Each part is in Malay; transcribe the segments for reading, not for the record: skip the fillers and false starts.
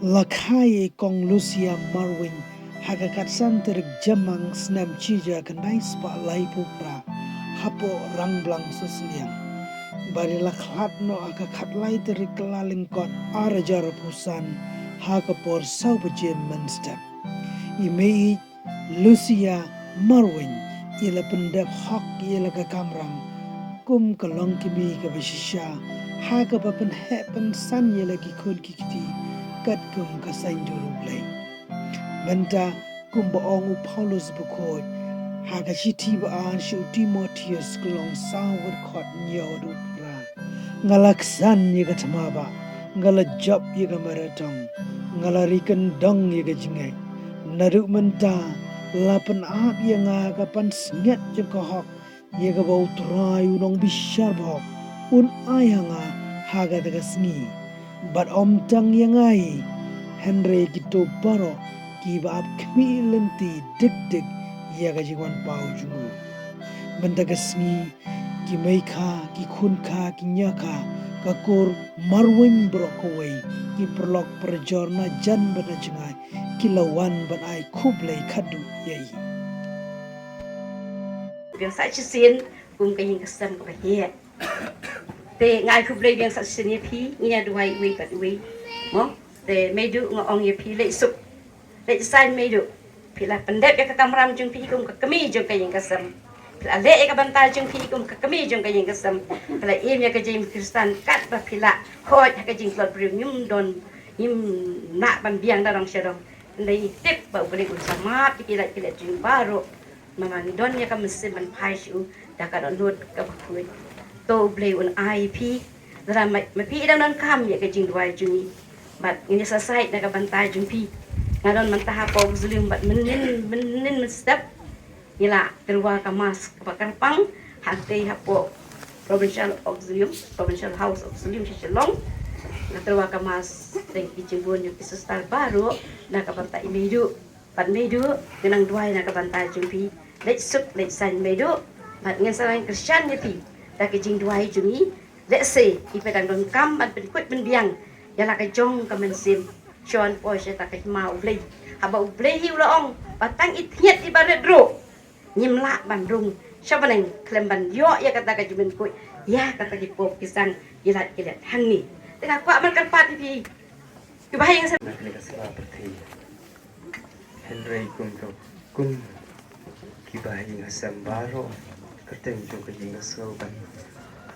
Lakai kong Lucia Marwin hagakat santerik jamang snam cija kanai spa lai pupra hapo rangblang susliang bari lakhat no agakat lai terik lalingkot arajar pusan hagapor sau bejem menstep imei Lucia Marwin ila pendap hok ila ka kamram kum kalong kimi ka beshisha haga bapen hepen san ila ki khod ki kiti kat kum ka sain jurublay Benta kumbaong Paulus bukoy haga shiti ba an shu Timotheus kulong sawad kot nyod upra ngalaksan yiga tamaba ngala job yiga maratong ngala rikan dong yiga jingay naruk menta lapan ap yanga kapan snget jengkohok yiga bau trai unong bishar bok un ayanga haga daga sngi bat om tang yangai Henry gitu baro kiba ap kmi lenti dik ya gajiwan pau jungu benda kesni ki meika ki khunka ki nyaka kakur marwin brokowai ki perlok perjorna jan bana jengai ki lawan banai kublai khadu yai biang sa chisin kum kayin kasam ka he te ngai kublai biang sa chisin ye phi nya duai wi pat wi mo te medu ngong ye phi le sup le sai medu pila pendep ya ka kamram jung phi kum ka kami jung kayin kasam pila le ka bantal jung phi kum ka kami jung kayin kasam pila im ya ka jing kristan kat ba pila hoi ka jing klot brim nyum don nyum na ban biang darong syarong ndai tip ba boleh sama pila jing baru Mamang don ya ka mesin man pai shu da ka don nut ka bakui to blei un IP dra mai pi dang don kam ya ka jing duai jungi bat ini selesai na ka bantai jung pi ngadon man taha po zulim bat menin step ila keluar ka mas ka karpang hante hapo provincial house auxilium Shillong na keluar ka mas teng kijingbon yung pisustal baru na ka bantai medu pat medu tinang duai na ka bantai jung pi let sup let san medu bat ngan sarang Christian ni pi da ke jing duai jungi let say ipedang don kam bat berikut mendiang yala ka jong ka mensim Sean po siya ta ka mau blay haba blay hiu laong batang ithiet ibarat dro nyimla bandung siya banang klemban yo ya kata ka jumen ko ya kata ki pop kisang ilat hangi tengah kwa man karpat pi bahayang sa Henry kum kibahi ngasam baro kerteng jo kajing ngaso ban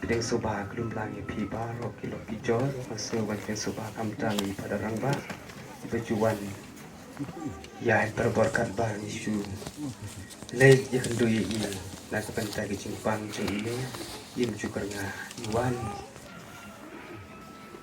bideng soba kelum langi pi baro kilo pijor ngaso ban keng soba kamtang pada rangba bajuan ya berborkat bang isu lei je kendu i na ka pentai kajing pang jo ile im juga nga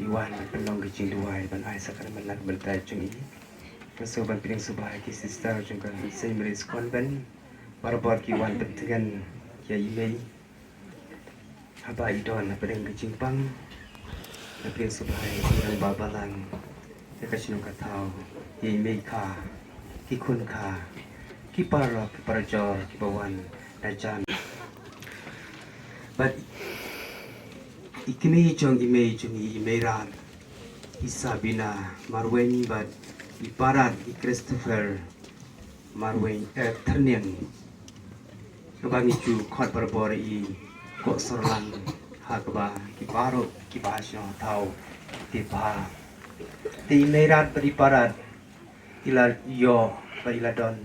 Iwan penong kajing duai ban ai sakar manak bentai jong i ngaso ban bideng soba ki sister juga sai meris konben Barbar ki wan pentingan ya imei haba idon na pedeng kejimpang na pring subhai yang babalang ya kasino katau ya imei ka ki kun ka ki parajor ki bawan na jan but ikimei jong imei ran Isabina Marwen but iparat i Christopher Marwen terniang Kabang itu kot berbori kok serlang hakba kibaro kibasyo tau tiba ti merat periparat ila yo ila don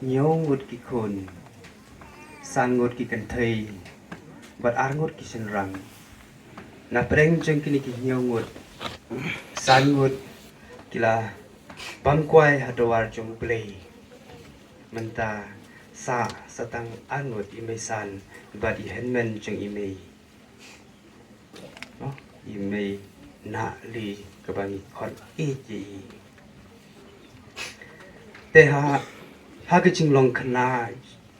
nyongut kikun sangut kikentai bat arngut kisenrang na preng jeng kini ki nyongut sangut kila bangkwai hadawar jong play menta sa satang anut imesan bad ihenmen jeng imei no imei na li kabangi khot eji teha hagijing long khna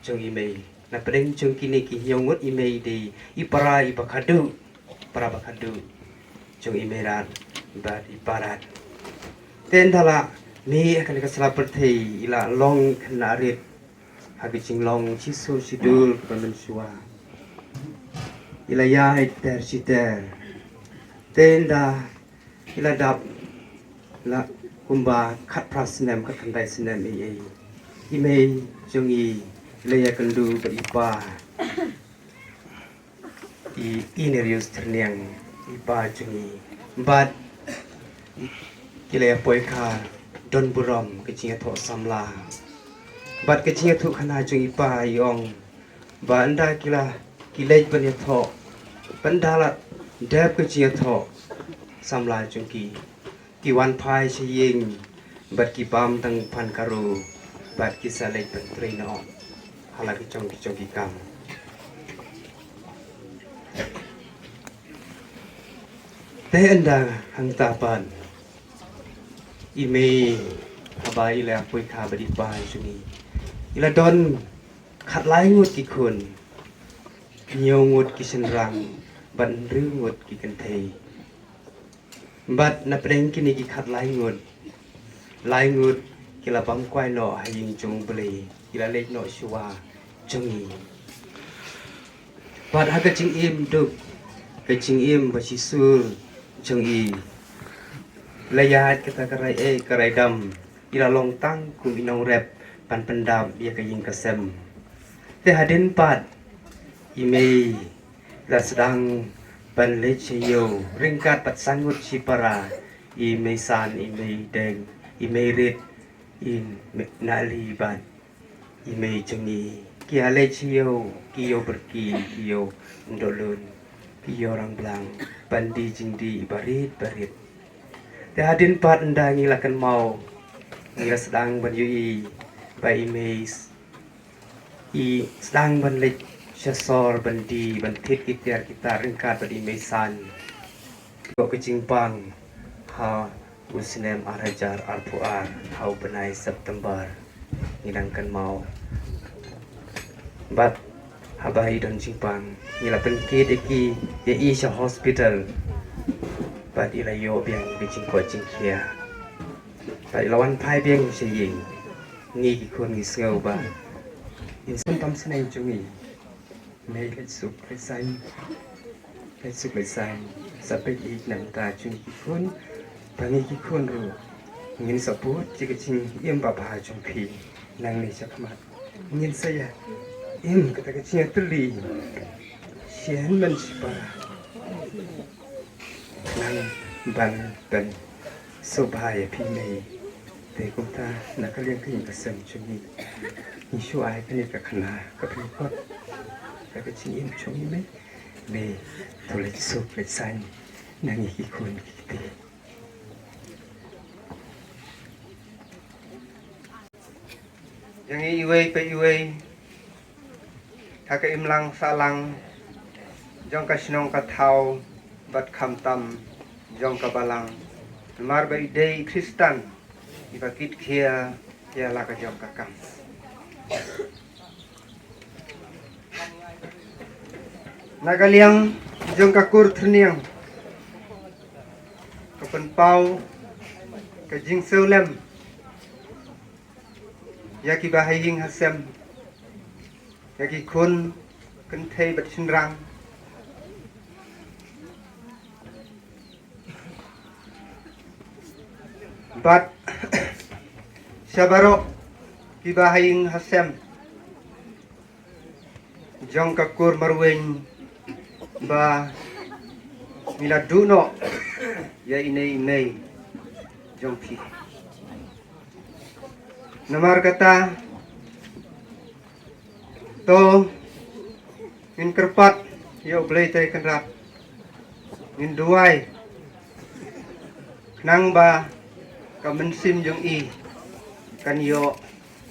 jeng imei na preng jeng kini ki yongut imei di ipara ibakadu para bakadu jeng imerat bad iparat tendala ni akan keselapati ila long khna rit Hagijing long chisu sidul kemensua ilaya iter siter tenda ila dap la kumba kat prasinem kat kandai sinem ime jungi leya kendu beripa inerius terniang ipa jungi bat kilaya poika don burom kecing atho samla bat kecing atho khana jungi ipa yong ba anda kilai ban atho bandala deb kecing atho samla jungi kiwan pai chiying bat ki bam tang pan karu bat ki salai ban trino hala ki chong ki kam te anda hang tapan ime habai la pui kha badi pai chuni ila don khat lai ngut ki khun nhiều ngut ki sen rang ban ru ngut ki kan thei bat na preng kini ki khat lai ngut kila bam kwai no hayin chung beli kila lek no shuwa chungi bat ha ka ching im duk ka ching im ba chi sur chungi layat kita karai dam ila long tang kum inong rep pan pendam dia ka yin kasem te hadin pat ime la sedang ban le chiyo ringkat pat sangut sipara ime san ime deng ime rit in nali ban ime chungi kia le chiyo kiyo berki kiyo ndolun kiyo orang belang bandi jindi barit te hadin pat enda ngilakan mau ngila sedang ban yui ba ime sedang ban le Syasor bandi bantit kita ringkat badi mesan kok kecimpang ha Muslim arajar arpuar hau benai September ngilangkan mau bat habai don cimpang ngila pengkit iki ye isha hospital bat ilayo biang bicing ko cingkia bat lawan pai biang seying ngi ki kon ngi sngau ba insan tam senai jungi mấy cái sụp cái xanh sắp bị ít nằm ta chung cái khuôn và nghe cái khuôn rồi nhìn sắp bút chỉ cái chinh im bà trong phi năng này chắc mặt nhìn say à im cái cái chinh tự lì xén mình chỉ bà năng bằng tận số bài phi này để chúng ta là cái liên kinh cái sầm chung nhìn số ai cái này cái khả cái phi con cái chuyện im chung như mấy về tôi lấy sụp lấy xanh nàng nghĩ cái khuôn cái tì yang iwe pe iwe thaka im lang sa lang jong ka sinong ka thau bat kham tam jong ka balang mar ba idei Kristan iba kit khia ya la ka jong ka kam nagaliang jong ka kur thniang ka pen pau ka jing seulem yaki bahaying hasem yaki kun kentei bat sinrang bat sabaro ki bahaying hasem jong ka kur marweng ba mila duno ya inei jong pi namar kata to in kerpat yo blai tai kenrat in duai nang ba ka mensim jong i kan yo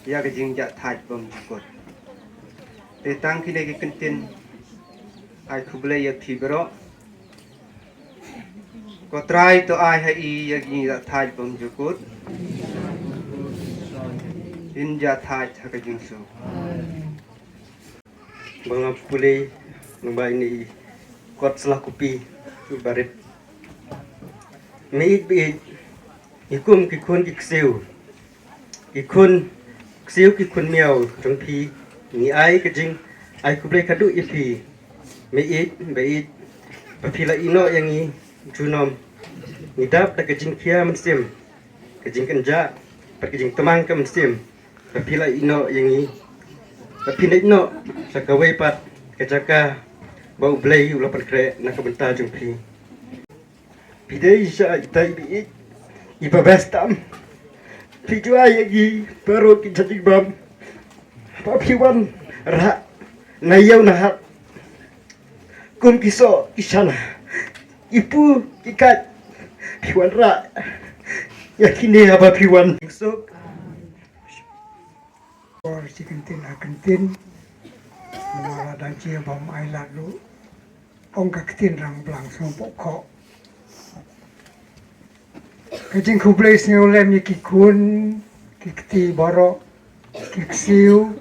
ya ka jing ja thaj bom kot te tang kine ki kentin ai kublai ya thibro ko trai to ai hai ya jing ja thaj bom kot Inja thaj haka jingsu banga pulei namba ini kot selah kupi barit meit bi ikum ki khun ki ksiu ki khun miao trong phi ni ai ka jing ai kublei kadu i phi meit ba phi la ino yang i junom ni dap ta ka jing khia man sim kejing kenja perkejing temang ke mestim papila ino yang ini papila ino sakawai pat kejaka bau belai ulapan kre nak bentar jung pi pidai sya itai bi ibabastam pijua yagi baru kijati bam papiwan ra nayau nahat kum kiso kisana ipu ikat piwan ra yakini apa piwan sok or chicken akantin menara dan cia bom ai lalu ong kaktin rang blang sompok ko kajing kublai sing olem yaki kun kikti baro kiksiu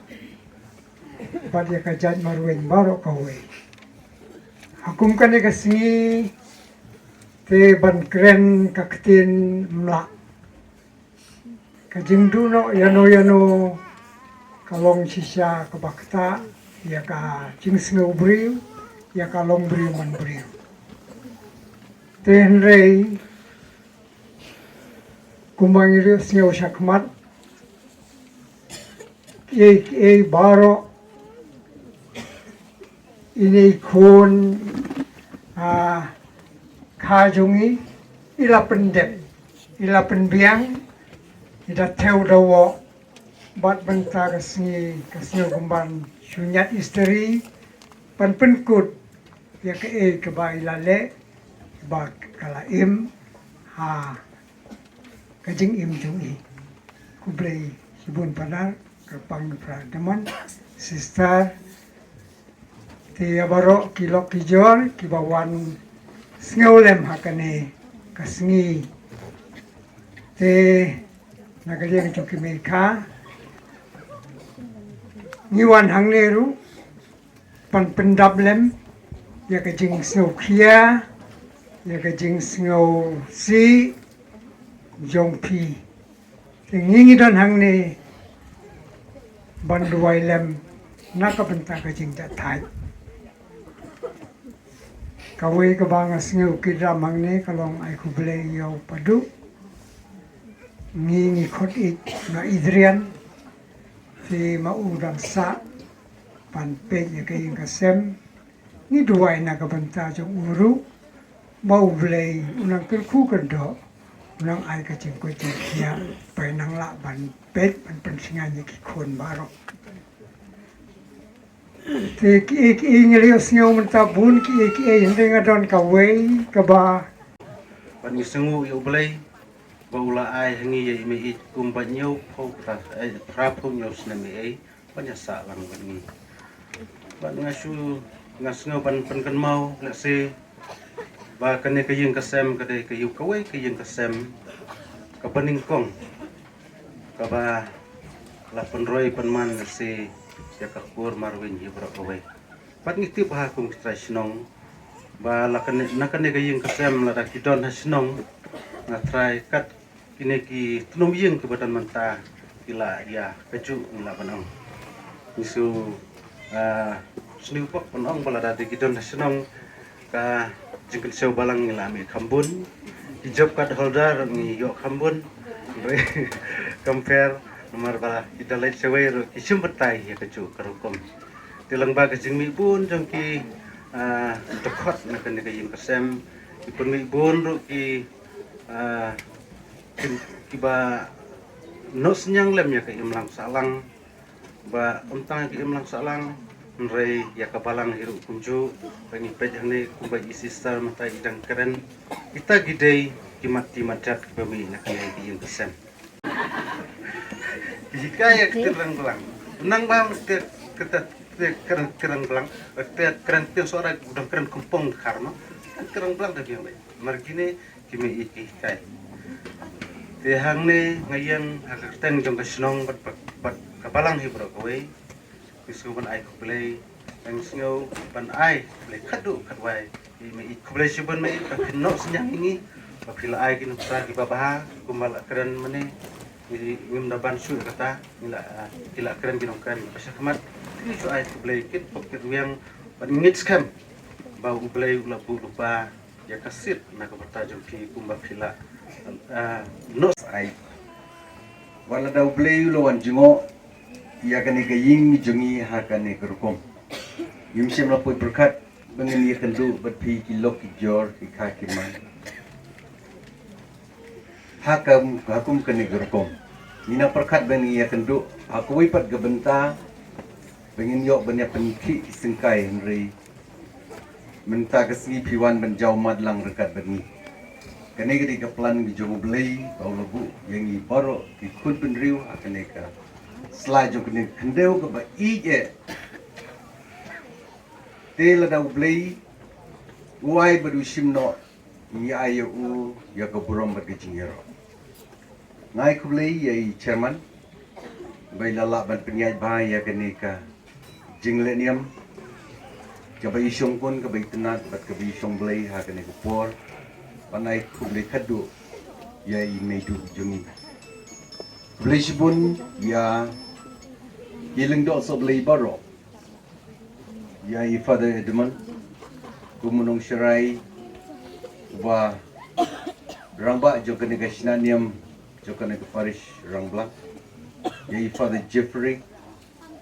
bad ya kajat marwen baro kawe hakum kan ya kasingi te ban kren kaktin mla kajing duno yano kalong sisa kabakta ya ka jing snow briu ya ka long briu man briu ten rei kumang iri snow shakmat e baro ini kun kajungi ila pendep ila penbiang ida teu dawo bat banta kasni kumban sunyat isteri pan penkut ya ke ba ilale ba kala im kajing im jungi kublai sibun padar kapang pradaman sister ti abaro kilok kijor kibawan sngeulem hakane kasngi te nagalian choki meka ngiwan hangleru pan pendablem ya kajing snow kia ya kajing snow si jongpi tingingi dan hangne banduai lem nakabenta kajing jatai kawe kabanga snow kidram hangne kalong ai kublai yau padu ngi khot ik na idrian si maudang sa panpe ya kayong kasem ni duway na kabanta jong uru maublay unang kilku kendo unang ay kaching ko kaya pay nang laban pet pansingan niya kikon baro ti ingilios niyo mantabun ki hindi nga doon kaway kaba pan isengu iublay baula ai hangi ye me it kumban nyau pau ta rapu nyau snami ai panya sa lang bangi ban ngasu ngasngo ban kan mau la se ba kane kayeng kasem kade kayu kawai kayeng kasem ka paning kong ka ba la penroi penman la se ya ka kur marwin ye bro kawai pat ngiti ba kum strasnong ba la kane kayeng kasem la da kidon hasnong ngatrai kat kini ki tunong yang kebadan manta kila ya kecu nila panong isu sniupok panong bala dadi kidon nasionong ka jengkel sew balang nila mi kambun hijab kad holder ni yo kambun compare nomor bala kita lihat sewe ro kisum betai ya kecu karukom tilang ba kejeng mi bun jengki dekot nak ni kayim kesem ipun mi bun ro ki kiba nos nyang lem ya ke imlang salang ba untang ke imlang salang nrei ya kabalang hiru kunju pengi pejane kumbai isistar mata idang keren kita gidei kimati madat kami nak lagi yang kesem jika ya keterang belang nang bang kita keren belang keren til suara udang keren kumpong karma keren belang dah biang baik margine kimi iki kai Tihang ni ngayon hakakten jong kasinong pat kabalang hibro kaway kisuban ay kublay ang singaw pan ay kublay kadu kadway may kublay siban may kakino sinyang ingi papila ay kinupra kibabaha kumala keren mani ngim na bansu kata kila keren kinongkan pasya kamat tili so ay kublay kit pokit wiyang paningit skam bau kublay ulapu lupa ya kasit na kabarta jong ki kumbapila nos ay wala daw blay lawan jungo ya kani kaying jungi ha kani kerukom yimsim la poi berkat bangin ya kendu bat pi kilok ki jor ki kakiman hakam hakum kani kerukom nina perkat bangin ya kendu aku wipat gebenta bangin yok banyak penki sengkai henry menta kesini piwan menjauh madlang rekat bani kene gedi kaplan gi jomo blei bau lagu yang i baro ki kun penriu akane ka slide kene kendeu ka ba ije tela dau blei uai badu simno ya ayo u ya ka burom ba gijingero ngai ku blei ya i chairman bai lala ban penyai ba ya kene ka jinglenium ka bai isyong kun ka bai tenat bat ka bai isyong blei ha kene ka por panai kublai kadu ya imedu jungi kublai sibun ya giling dok so blai baro ya i father edman kumunong shirai wa rangba jokane ka sinaniam jokane ka parish rangbla ya i father Jeffrey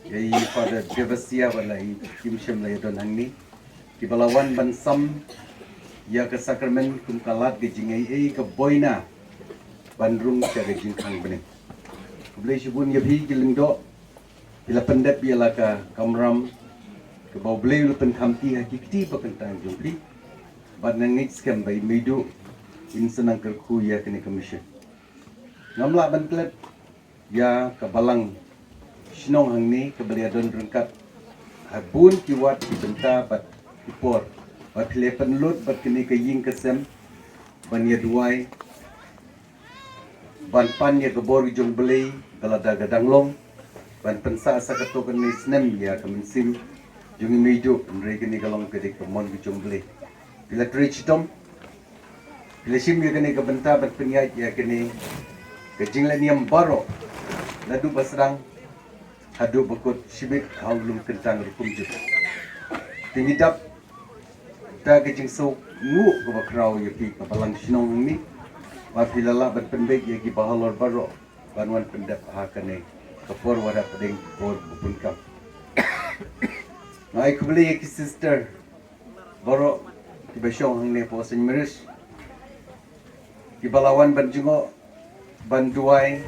ya i father Devasia wala i kimshem la yadon hangni kibalawan bansam ya ke sakramen kum kalat ke jingai ke boina bandrung ke jingkang bening kublai sibun ya bi gilingdo ila pendep ya la ka kamram ke bau blei lu pen khamti hakikti bakantang jumpi bad nangit skam bai midu in senang kerku ya kini commission ngamla bantlet ya ke balang sinong hangni ke beliadon rengkat habun kiwat dibenta bat kipor bat lepen lut bat kini ke ying kesem ban ya duai ban pan ya ke bor jong belei galada gadanglong ban pensa sakato kini snem ya kemensim jong mejo ndre kini galong ke dik mon jong belei bila trichitom bila sim ya kini ke benta bat penyai ya kini ke jinglenium baro ladu basrang hadu bekut sibik haulum kentang rukum jut tingidap ta ke jing so ngu ko bakrau ye pi kapalang sinong ni wa pilala ban pendek ye ki bahalor baro banwan pendap ha kane kapor wada pedeng por bupun kam ngai kubli ye ki sister baro ki basyong hang ne po sen meris ki balawan ban jingo ban duai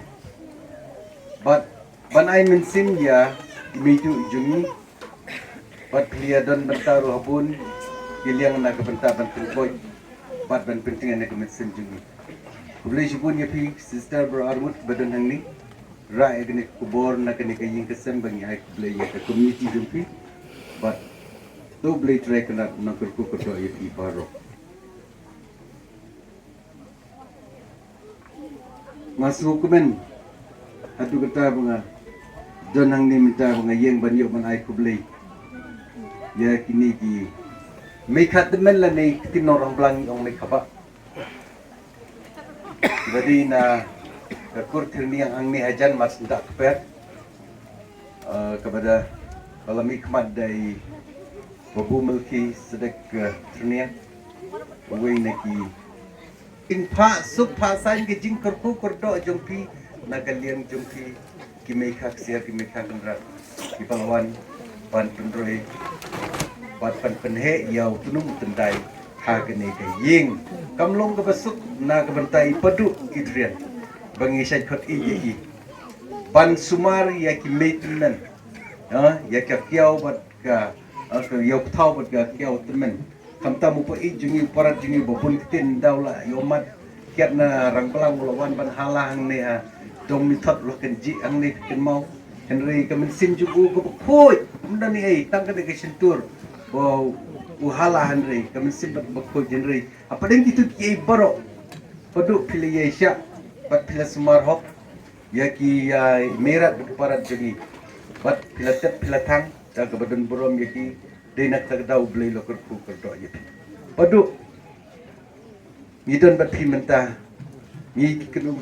ban ai min sim ya mitu jungi bat plia don bentaru habun giliang na kabenta ban pengkoi bat ban penting na kemetsen jungi kublai sibun ya pi sister bro armut badan hangni ra egni kubor na kene kaying kesem bangi ai kublai ya community jumpi bat to blai try kana na kurku ko ya pi paro mas hukumen hadu kata bunga don hangni minta bunga yeng ban yo ban ai kublai ya kini ki may katamen la ni tinorang blang yung may kaba. Jadi na kurtir niyang ang ni hajan mas ndak kepet kepada kalau mikmat dari babu melki sedek terniang wei neki in pa sup pa sain ke jing kerku kerdo jongpi nagalian jongpi ki may kaksia ki may kakandrat ki palawan pan pendroi bat pan penhe yau tunung tendai ha kene ke ying kamlong ke besuk na ke bentai padu idrian bangi sai khot i ban sumar ya ki meitnan ya ka kiau bat ka yau thau bat ka kiau temen kam tamu po i jungi parat jungi bopun tin daula yomat kiat na rangplang lawan ban halang ne ha dong mi thot lo ken ji ang ne ken mau henry ka men sim jugu ko khoi mdani ai tang ka de ke sentur bo uhala henry kami simbat bakko henry apa deng itu ki baro padu pili ye sya bat pila sumar hok ya ki merat parat jegi bat pila tep pila thang ta ka badan borom ye ki denak ta dau blei lokor ku kerdo ye padu ngidon bat pi menta ni kenu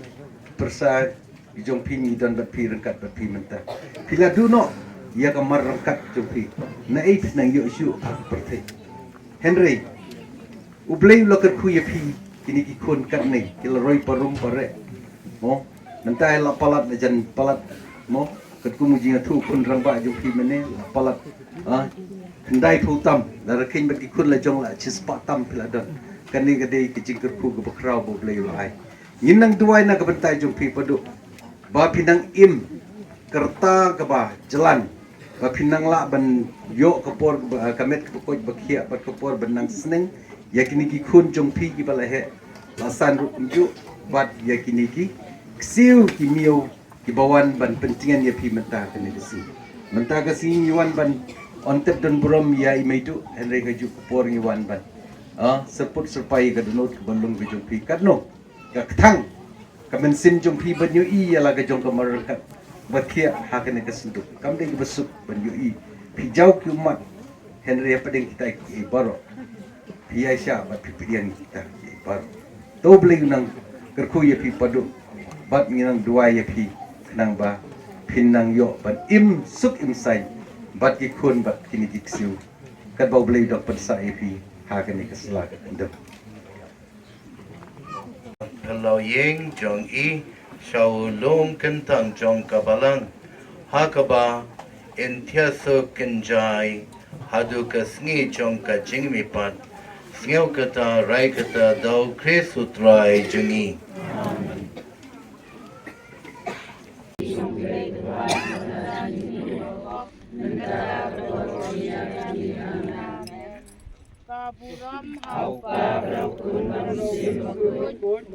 persa jong pi ngidon bat pi rengkat bat pi menta pila duno ia kamar rengkat jumpi na ait nang yo syu perti henry ublei lokar ku ye pi kini ki kon kat nei kila roi parum pare mo mentai la palat na jan palat mo kat ku mujing thu kun rang ba jong pi mene la palat ndai thu tam la rakin bat ki kun la jong la chis pa tam pila don kani ga dei ki jing ku ga bakrau bo blai lai ngin nang duai na ga bentai jong pi padu ba pinang im kerta ka ba jalan ba pinang la ban yo ka por kamet ka ko ba khia ba ka por ban nang sneng yakini ki kun jong pi ki bala he la san ru ju bat yakini ki ksiu ki mio ki bawan ban pentingan ya pi menta kene kasi yuan ban on tep dan brom ya imaitu henry ka ju por yuan ban seput serpai ka dunot ka balung ka jong pi kadno ka thang ka mensin jong pi ban yu i ya la ka jong ka mar ka bakia ha kene ka sinduk kam de besuk ban yu i pi jau ki umat henry apa ding kita i baro pi aisha ba pi pian kita i baro to beli nang kerku ya pi padu bat nginang dua ya pi nang ba pinang yo bat im suk im sai bat ki kun bat kini ki ksiu kat bau blei dok pat sa ya pi ha kani ka sala ka ndam Kalau yeng jong i shau lom kentang jong kabalang hakaba entia so kenjai hadu ka sngi jong ka jingmi pat sngew kata rai kata dau krisutrai jungi Kapuram haupa brakun manusia makut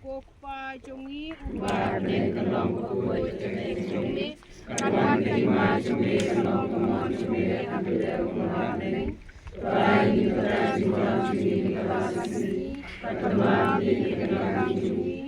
Kokpa jongi ubar den kalong kuwe jongi kawan kaima jongi kalong kamon jongi abide umareng Rai kata jongi kalasi katama di kalong jongi